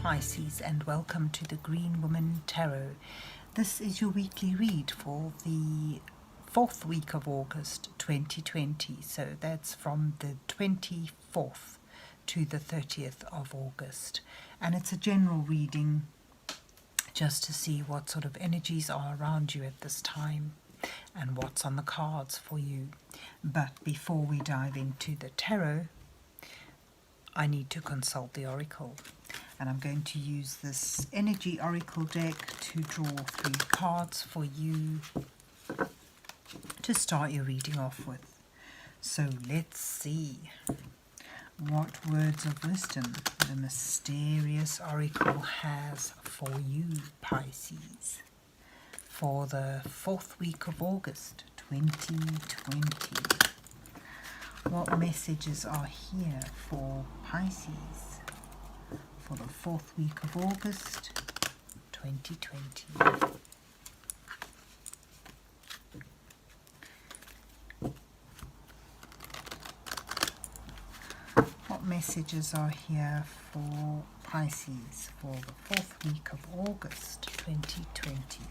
Pisces, and welcome to the Green Woman Tarot. This is your weekly read for the 4th week of August 2020. So that's from the 24th to the 30th of August. And it's a general reading just to see what sort of energies are around you at this time and what's on the cards for you. But before we dive into the tarot, I need to consult the oracle, and I'm going to use this energy oracle deck to draw 3 cards for you to start your reading off with. So let's see what words of wisdom the mysterious oracle has for you, Pisces, for the 4th week of August 2020. What messages are here for Pisces for the 4th week of August 2020? What messages are here for Pisces for the 4th week of August 2020?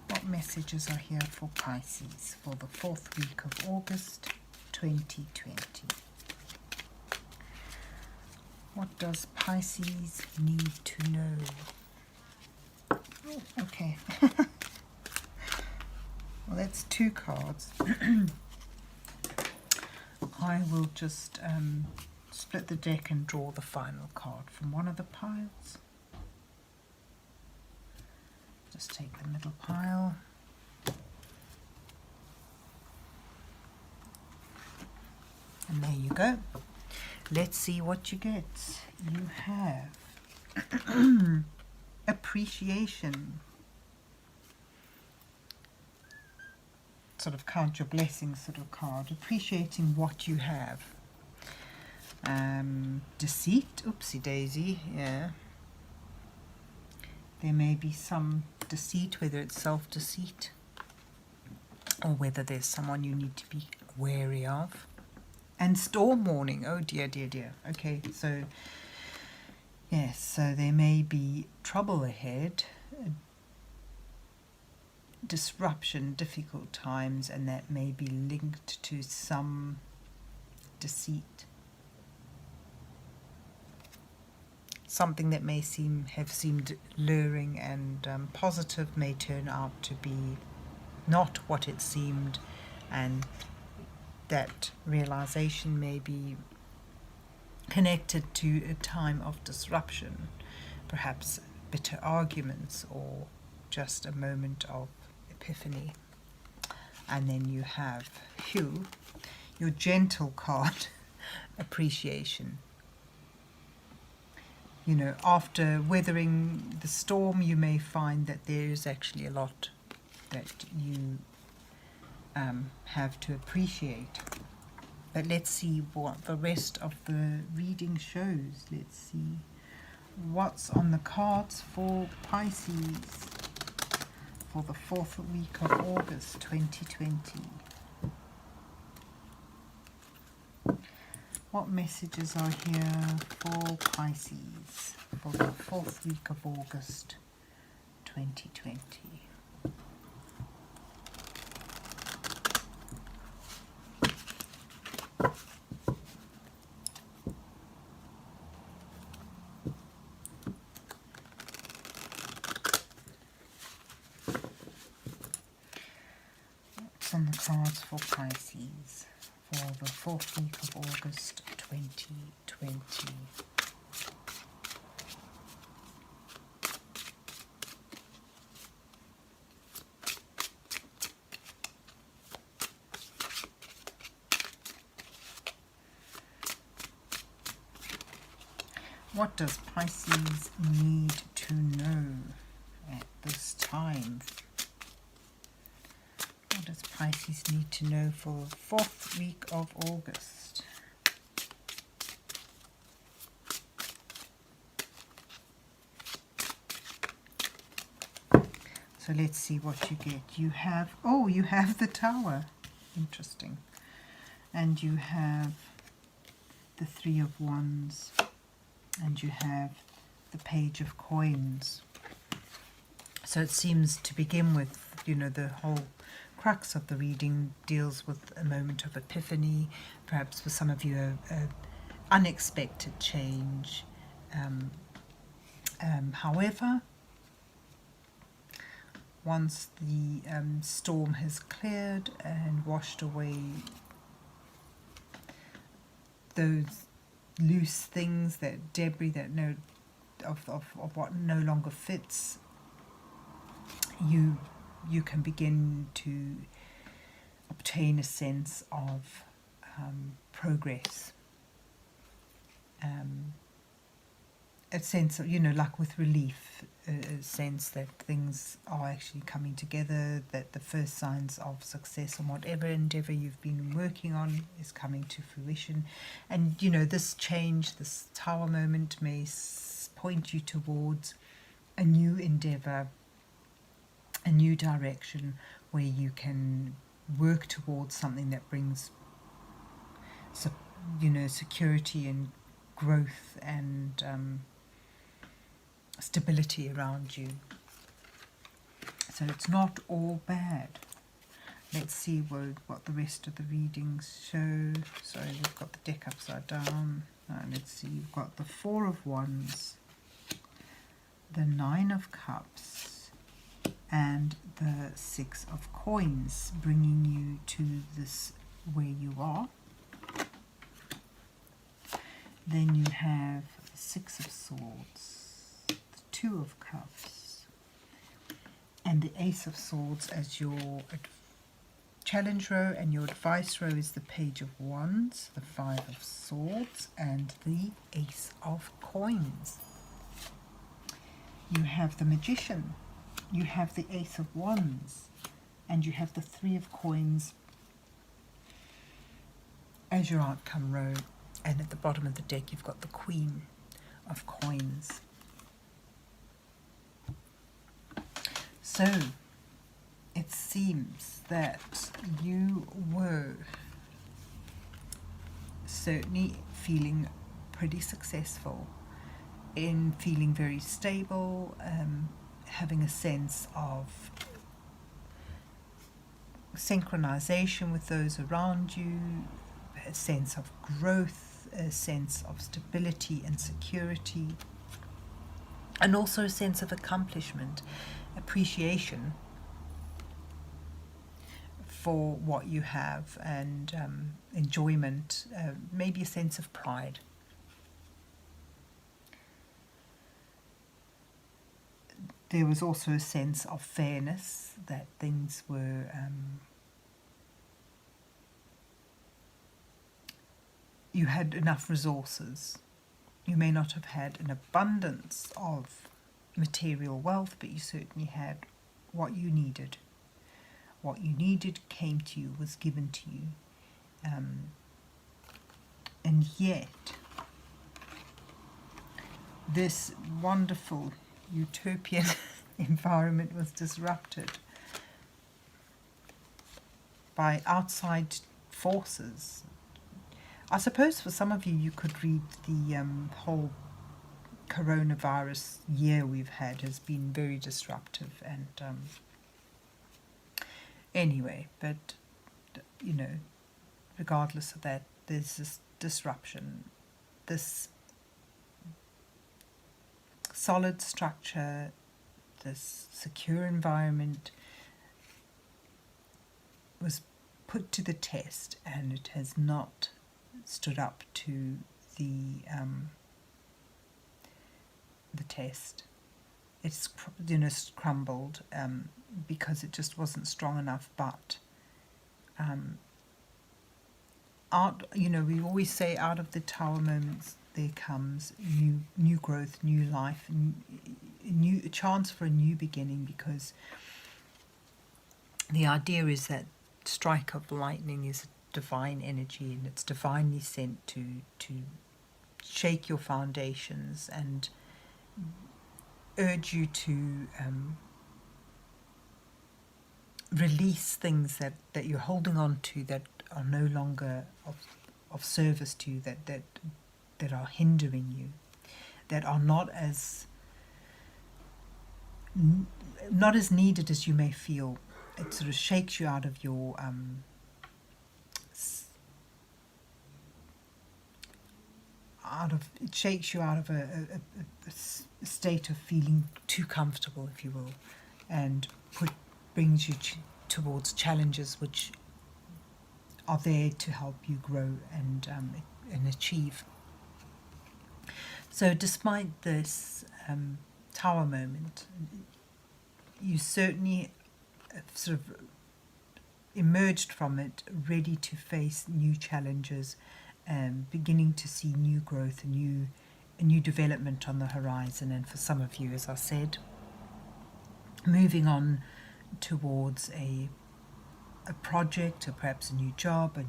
What messages are here for Pisces for the 4th week of August 2020? What does Pisces need to know? Oh, okay. Well, that's 2 cards. I will just split the deck and draw the final card from one of the piles. Just take the middle pile. And there you go. Let's see what you get. You have appreciation. Sort of count your blessings sort of card. Appreciating what you have. Deceit. Oopsie daisy. Yeah. There may be some deceit, whether it's self-deceit or whether there's someone you need to be wary of. And storm warning. Oh dear, dear, dear. Okay, so yes, so there may be trouble ahead, disruption, difficult times, and that may be linked to some deceit. Something that may have seemed luring and positive may turn out to be not what it seemed, and that realization may be connected to a time of disruption, perhaps bitter arguments or just a moment of epiphany. And then you have your gentle card, appreciation. You know, after weathering the storm, you may find that there is actually a lot that you have to appreciate. But let's see what the rest of the reading shows. Let's see what's on the cards for Pisces for the 4th week of August 2020. What messages are here for Pisces for the 4th week of August 2020? What's on the cards for Pisces for the 4th week of August 2020? What does Pisces need to know at this time? What does Pisces need to know for the 4th week of August? So let's see what you get. You have the Tower. Interesting. And you have the Three of Wands, and you have the Page of Coins. So it seems to begin with, you know, the whole crux of the reading deals with a moment of epiphany, perhaps for some of you a unexpected change. However, once the storm has cleared and washed away those loose things, that debris, that of what no longer fits, you can begin to obtain a sense of progress, a sense of, you know, like with relief, a sense that things are actually coming together, that the first signs of success on whatever endeavour you've been working on is coming to fruition. And, you know, this change, this Tower moment may point you towards a new endeavour, a new direction where you can work towards something that brings, you know, security and growth and stability around you. So it's not all bad. Let's see what the rest of the readings show. Sorry, we've got the deck upside down. Let's see, you've got the Four of Wands, the Nine of Cups, and the Six of Coins, bringing you to this where you are. Then you have the Six of Swords, the Two of Cups, and the Ace of Swords as your challenge row, and your advice row is the Page of Wands, the Five of Swords, and the Ace of Coins. You have the Magician, you have the Ace of Wands, and you have the Three of Coins as your outcome row. And at the bottom of the deck, you've got the Queen of Coins. So, it seems that you were certainly feeling pretty successful, in feeling very stable, having a sense of synchronization with those around you, a sense of growth, a sense of stability and security, and also a sense of accomplishment, appreciation for what you have, and enjoyment, maybe a sense of pride. There was also a sense of fairness, that things were you had enough resources. You may not have had an abundance of material wealth, but you certainly had what you needed. What you needed came to you, was given to you. And yet, this wonderful utopian environment was disrupted by outside forces. I suppose for some of you, you could read the whole coronavirus year we've had has been very disruptive, and anyway, but you know, regardless of that, there's this disruption, this solid structure, this secure environment was put to the test, and it has not stood up to the test. It's, you know, crumbled because it just wasn't strong enough. But out, you know, we always say, out of the Tower moments there comes new growth, new life, a chance for a new beginning, because the idea is that strike of lightning is divine energy, and it's divinely sent to shake your foundations and urge you to release things that you're holding on to that are no longer of service to you, that are hindering you, that are not as needed as you may feel. It sort of shakes you out of your it shakes you out of a state of feeling too comfortable, if you will, and brings you towards challenges which are there to help you grow and achieve. So despite this tower moment, you certainly sort of emerged from it ready to face new challenges, beginning to see new growth, a new development on the horizon. And for some of you, as I said, moving on towards a project, or perhaps a new job, a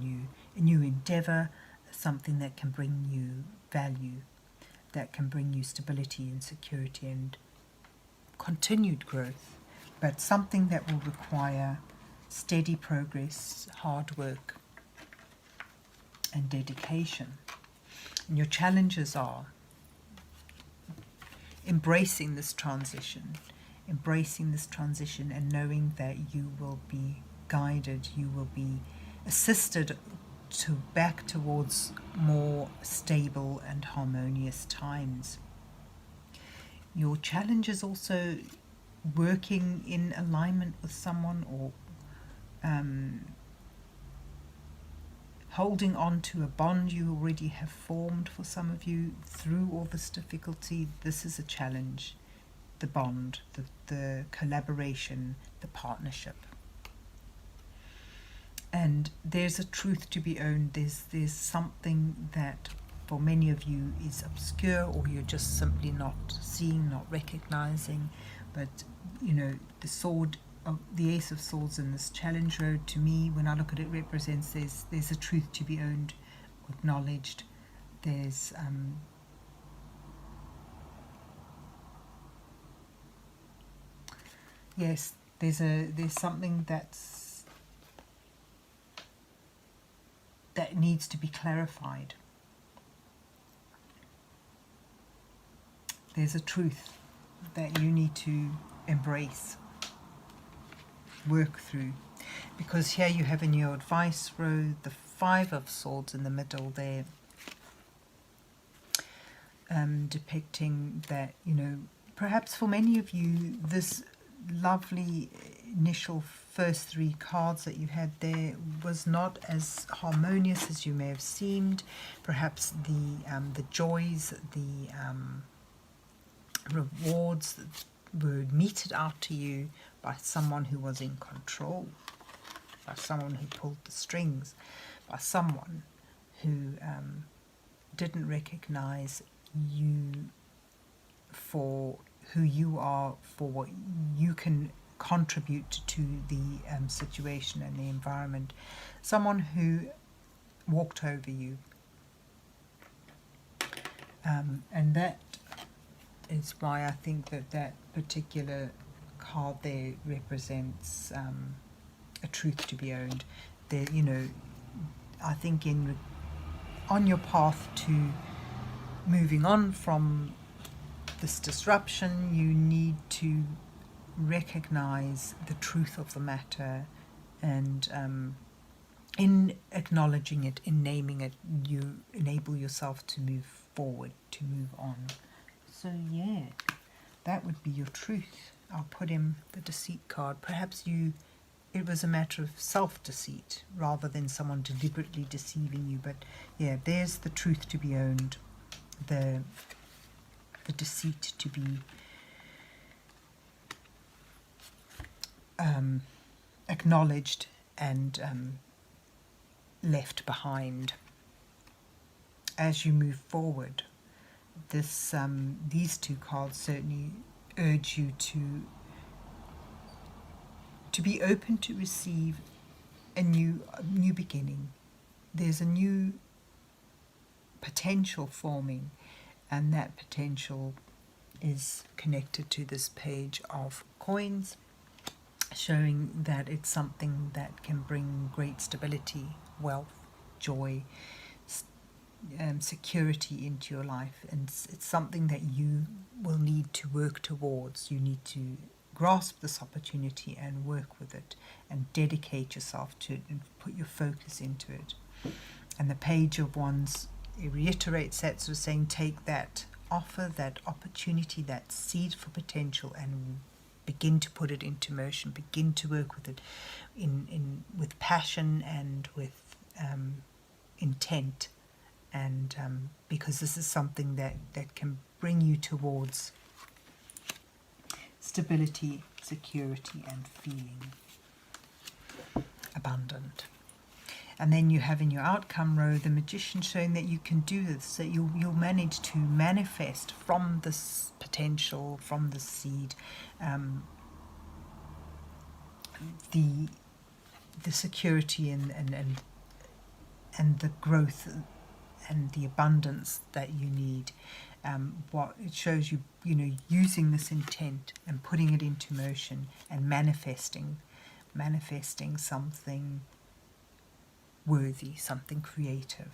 new endeavor, something that can bring you value, that can bring you stability and security and continued growth, but something that will require steady progress, hard work, and dedication. And your challenges are embracing this transition and knowing that you will be guided, you will be assisted back towards more stable and harmonious times. Your challenge is also working in alignment with someone, or holding on to a bond you already have formed. For some of you, through all this difficulty, this is a challenge. The bond, the collaboration, the partnership. And there's a truth to be owned. There's something that for many of you is obscure, or you're just simply not seeing, not recognizing. But the Ace of Swords in this challenge road, to me, when I look at it, represents there's a truth to be owned, acknowledged. There's there's something that needs to be clarified. There's a truth that you need to embrace, work through, because here you have in your advice row the Five of Swords in the middle there, depicting that, perhaps for many of you, this lovely initial first three cards that you had there was not as harmonious as you may have seemed. Perhaps the joys, the rewards were meted out to you by someone who was in control, by someone who pulled the strings, by someone who didn't recognize you for who you are, for what you can contribute to the situation and the environment. Someone who walked over you. And that is why I think that particular card there represents a truth to be owned. There, I think on your path to moving on from this disruption, you need to recognize the truth of the matter, and in acknowledging it, in naming it, you enable yourself to move forward, to move on. So yeah, that would be your truth. I'll put in the deceit card. Perhaps it was a matter of self-deceit rather than someone deliberately deceiving you. But yeah, there's the truth to be owned, the deceit to be acknowledged and left behind. As you move forward, these two cards certainly urge you to be open to receive a new beginning. There's a new potential forming, and that potential is connected to this page of coins, showing that it's something that can bring great stability, wealth, joy, security into your life, and it's something that you will need to work towards. You need to grasp this opportunity and work with it and dedicate yourself to it and put your focus into it. And the Page of Wands, it reiterates that, sort of saying, take that offer, that opportunity, that seed for potential, and begin to put it into motion, begin to work with it with passion and with intent, and because this is something that can bring you towards stability, security, and feeling abundant. And then you have in your outcome row the Magician, showing that you can do this, that you'll manage to manifest from this potential, from the seed, the security and the growth and the abundance that you need. What it shows you, using this intent and putting it into motion and manifesting something worthy, something creative,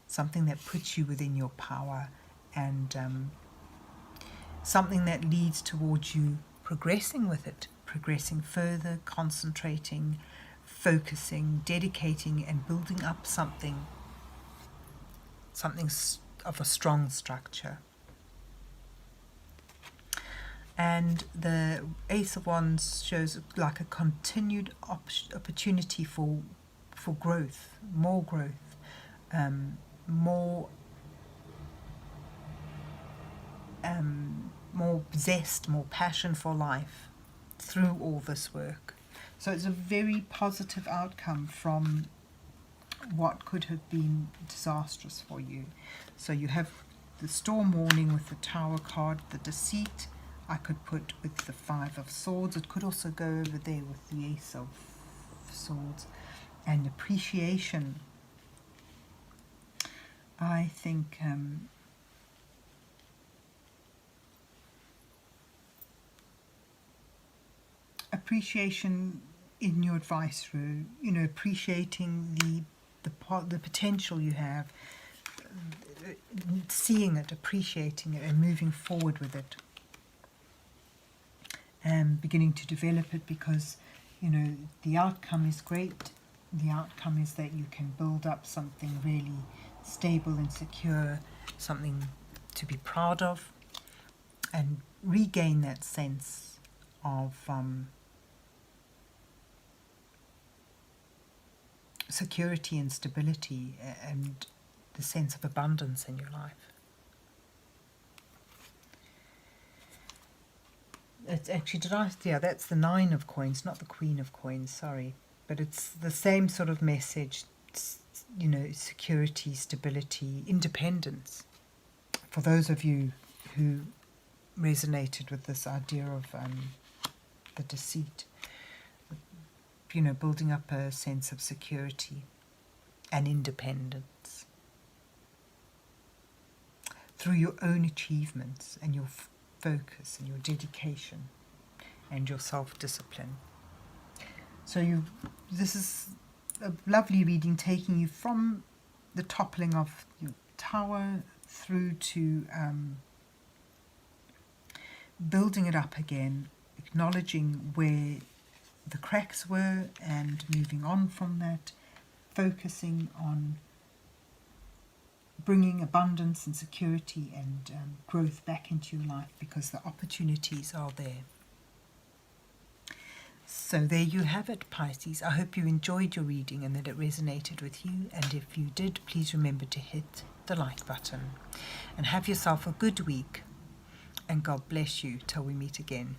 something that puts you within your power, and something that leads towards you progressing with it, progressing further, concentrating, focusing, dedicating, and building up something of a strong structure. And the Ace of Wands shows like a continued opportunity for growth, more zest, more passion for life through all this work. So it's a very positive outcome from what could have been disastrous for you. So you have the Storm Warning with the Tower card, the Deceit I could put with the Five of Swords. It could also go over there with the Ace of Swords. And Appreciation, I think appreciation in your advice row, appreciating the potential you have, seeing it, appreciating it, and moving forward with it, and beginning to develop it, because the outcome is great. The outcome is that you can build up something really stable and secure, something to be proud of, and regain that sense of security and stability, and the sense of abundance in your life. It's actually, that's the Nine of Coins, not the Queen of Coins, sorry. But it's the same sort of message, security, stability, independence. For those of you who resonated with this idea of the Deceit, building up a sense of security and independence through your own achievements and your focus and your dedication and your self-discipline. So this is a lovely reading, taking you from the toppling of your tower through to building it up again, acknowledging where the cracks were and moving on from that, focusing on bringing abundance and security and growth back into your life, because the opportunities are there. So there you have it, Pisces. I hope you enjoyed your reading and that it resonated with you. And if you did, please remember to hit the like button. And have yourself a good week. And God bless you till we meet again.